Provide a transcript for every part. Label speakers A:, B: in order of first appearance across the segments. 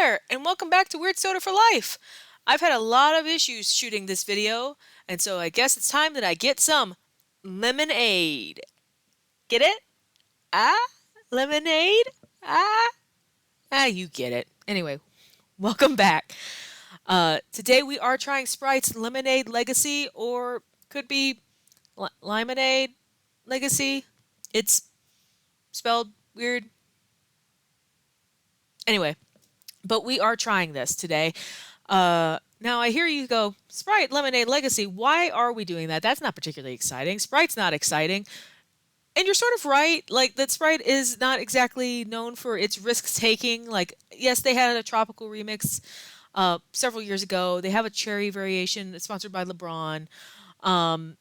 A: there, and welcome back to Weird Soda for Life. I've had a lot of issues shooting this video, and so I guess it's time that I get some lemonade. Get it? Ah? Lemonade? Ah? You get it. Anyway, welcome back. Today we are trying Sprite's Lemonade Legacy, or could be Limonade Legacy. It's spelled weird. Anyway, but we are trying this today. Now I hear you go, Sprite Lemonade Legacy. Why are we doing that? That's not particularly exciting. Sprite's not exciting. And you're sort of right, like that Sprite is not exactly known for its risk taking. Like, yes, they had a tropical remix several years ago. They have a cherry variation sponsored by LeBron. Um,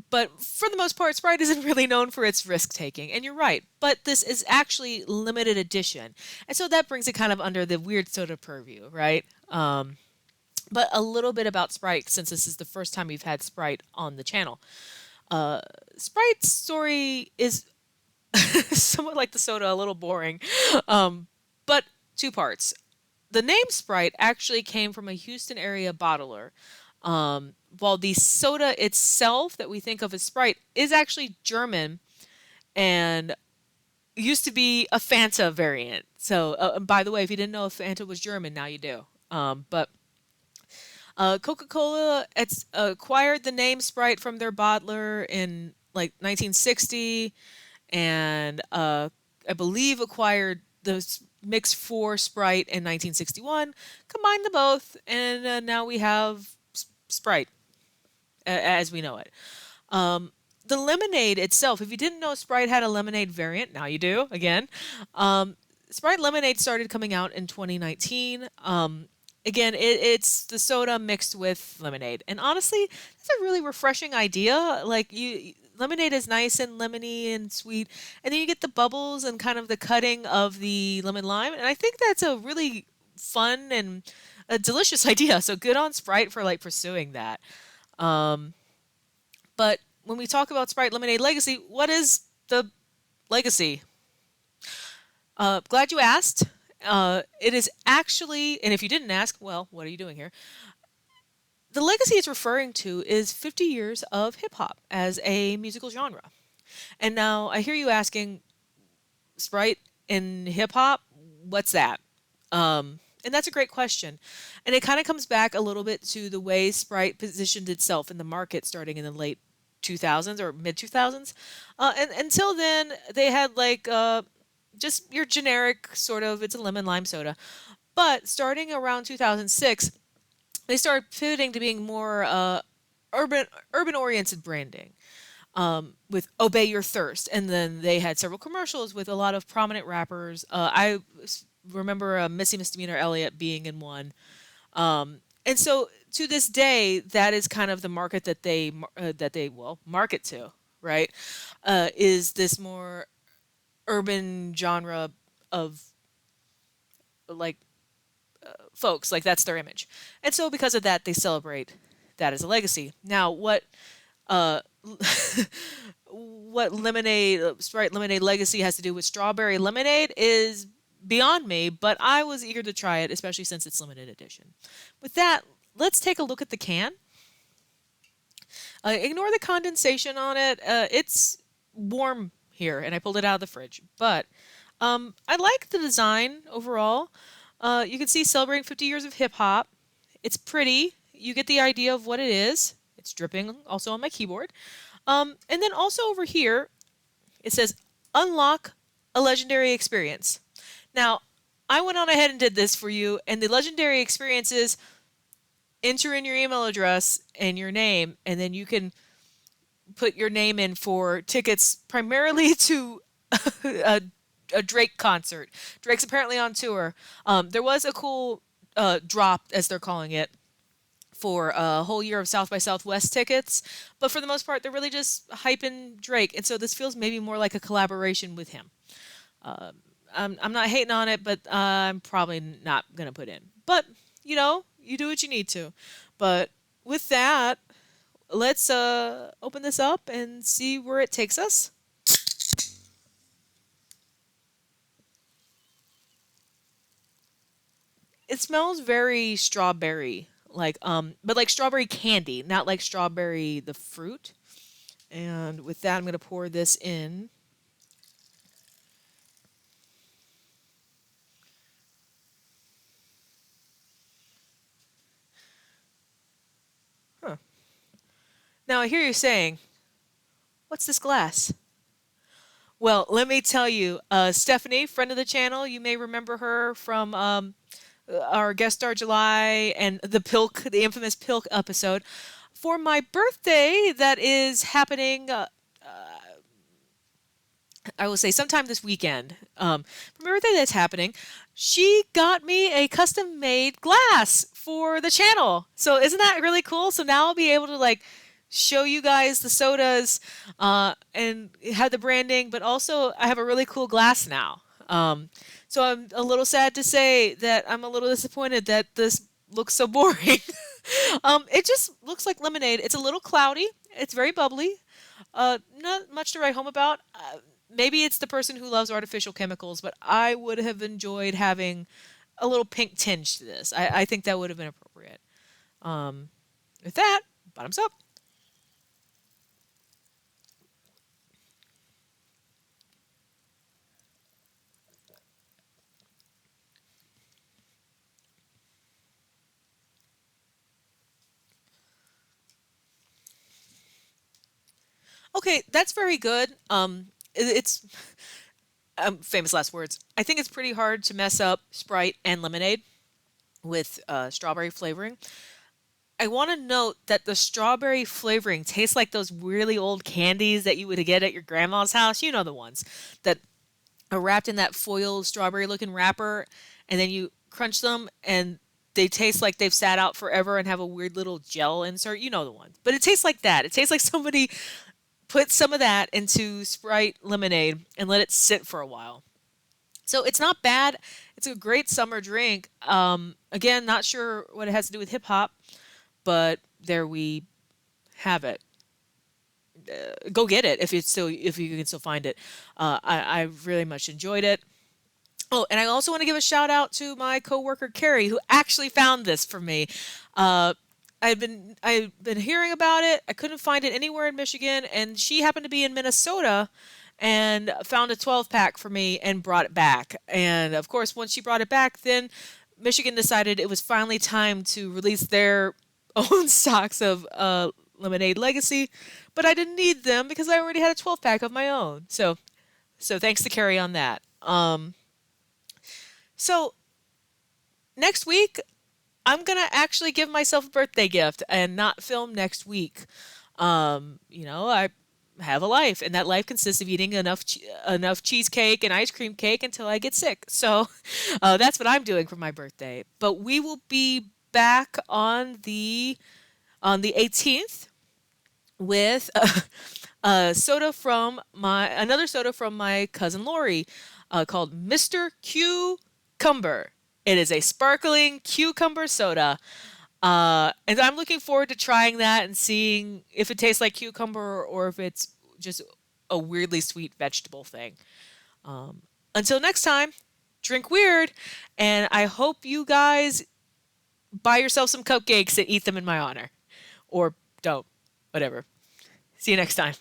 A: but for the most part, Sprite isn't really known for its risk taking. And you're right. But this is actually limited edition. And so that brings it kind of under the weird soda purview, right? But a little bit about Sprite, since this is the first time we've had Sprite on the channel. Sprite's story is somewhat like the soda, a little boring, but two parts. The name Sprite actually came from a Houston-area bottler, while the soda itself that we think of as Sprite is actually German and used to be a Fanta variant. So, by the way, if you didn't know if Fanta was German, now you do. But Coca-Cola acquired the name Sprite from their bottler in like 1960, and I believe acquired the mix for Sprite in 1961. Combined them both, and now we have Sprite as we know it. The lemonade itself, if you didn't know Sprite had a lemonade variant, now you do, again. Sprite Lemonade started coming out in 2019. Again, it's the soda mixed with lemonade. And honestly, that's a really refreshing idea. Like, lemonade is nice and lemony and sweet, and then you get the bubbles and kind of the cutting of the lemon lime, and I think that's a really fun and a delicious idea. So good on Sprite for like pursuing that. Um, but when we talk about Sprite Lemonade Legacy, what is the legacy? Glad you asked. It is actually, and if you didn't ask, well, what are you doing here? The legacy it's referring to is 50 years of hip hop as a musical genre. And now I hear you asking, Sprite in hip hop, what's that? And that's a great question. And it kind of comes back a little bit to the way Sprite positioned itself in the market starting in the late 2000s or mid 2000s. And until then, they had like just your generic sort of, it's a lemon lime soda. But starting around 2006, they started pivoting to being more urban oriented branding, with Obey Your Thirst. And then they had several commercials with a lot of prominent rappers. Remember Missy Misdemeanor Elliott being in one. And so to this day, that is kind of the market that they market to, right? Is this more urban genre of like folks, like that's their image. And so because of that, they celebrate that as a legacy. Now, uh, what Sprite Lemonade Legacy has to do with strawberry lemonade is beyond me, but I was eager to try it, especially since it's limited edition. With that, let's take a look at the can. Ignore the condensation on it. It's warm here, and I pulled it out of the fridge. But I like the design overall. You can see celebrating 50 years of hip hop. It's pretty. You get the idea of what it is. It's dripping also on my keyboard. And then also over here, it says unlock a legendary experience. Now, I went on ahead and did this for you, and the legendary experience is enter in your email address and your name, and then you can put your name in for tickets primarily to a Drake concert. Drake's apparently on tour. There was a cool drop, as they're calling it, for a whole year of South by Southwest tickets, but for the most part, they're really just hyping Drake, and so this feels maybe more like a collaboration with him. I'm not hating on it, but I'm probably not gonna put in. But you do what you need to. But with that, let's open this up and see where it takes us. It smells very strawberry, like but like strawberry candy, not like strawberry the fruit. And with that, I'm going to pour this in. Huh. Now I hear you saying, "What's this glass?" Well, let me tell you, Stephanie, friend of the channel, you may remember her from our guest star July and the infamous Pilk episode. For my birthday, that is happening. I will say sometime this weekend. For my birthday, that's happening. She got me a custom made glass for the channel. So isn't that really cool? So now I'll be able to like show you guys the sodas and have the branding, but also I have a really cool glass now. So I'm a little sad to say that I'm a little disappointed that this looks so boring. It just looks like lemonade. It's a little cloudy. It's very bubbly. Not much to write home about. Maybe it's the person who loves artificial chemicals, but I would have enjoyed having a little pink tinge to this. I think that would have been appropriate. Um, with that, bottoms up. Okay, that's very good. It's famous last words. I think it's pretty hard to mess up Sprite and lemonade with strawberry flavoring. I want to note that the strawberry flavoring tastes like those really old candies that you would get at your grandma's house. You know the ones that are wrapped in that foil strawberry looking wrapper, and then you crunch them and they taste like they've sat out forever and have a weird little gel insert. You know the ones. But it tastes like that. It tastes like somebody put some of that into Sprite lemonade and let it sit for a while. So it's not bad. It's a great summer drink. Again, not sure what it has to do with hip hop, but there we have it. Go get it if you can still find it. I really much enjoyed it. Oh, and I also want to give a shout out to my coworker Carrie, who actually found this for me. Uh, I've been hearing about it. I couldn't find it anywhere in Michigan, and she happened to be in Minnesota and found a 12 pack for me and brought it back. And of course, once she brought it back, then Michigan decided it was finally time to release their own stocks of Lemonade Legacy, but I didn't need them because I already had a 12 pack of my own. So thanks to Carrie on that. So next week I'm gonna actually give myself a birthday gift and not film next week. I have a life, and that life consists of eating enough cheesecake and ice cream cake until I get sick. So that's what I'm doing for my birthday. But we will be back on the 18th with another soda from my cousin Lori, called Mr. Cucumber. It is a sparkling cucumber soda. And I'm looking forward to trying that and seeing if it tastes like cucumber or if it's just a weirdly sweet vegetable thing. Until next time, drink weird, and I hope you guys buy yourself some cupcakes and eat them in my honor. Or don't. Whatever. See you next time.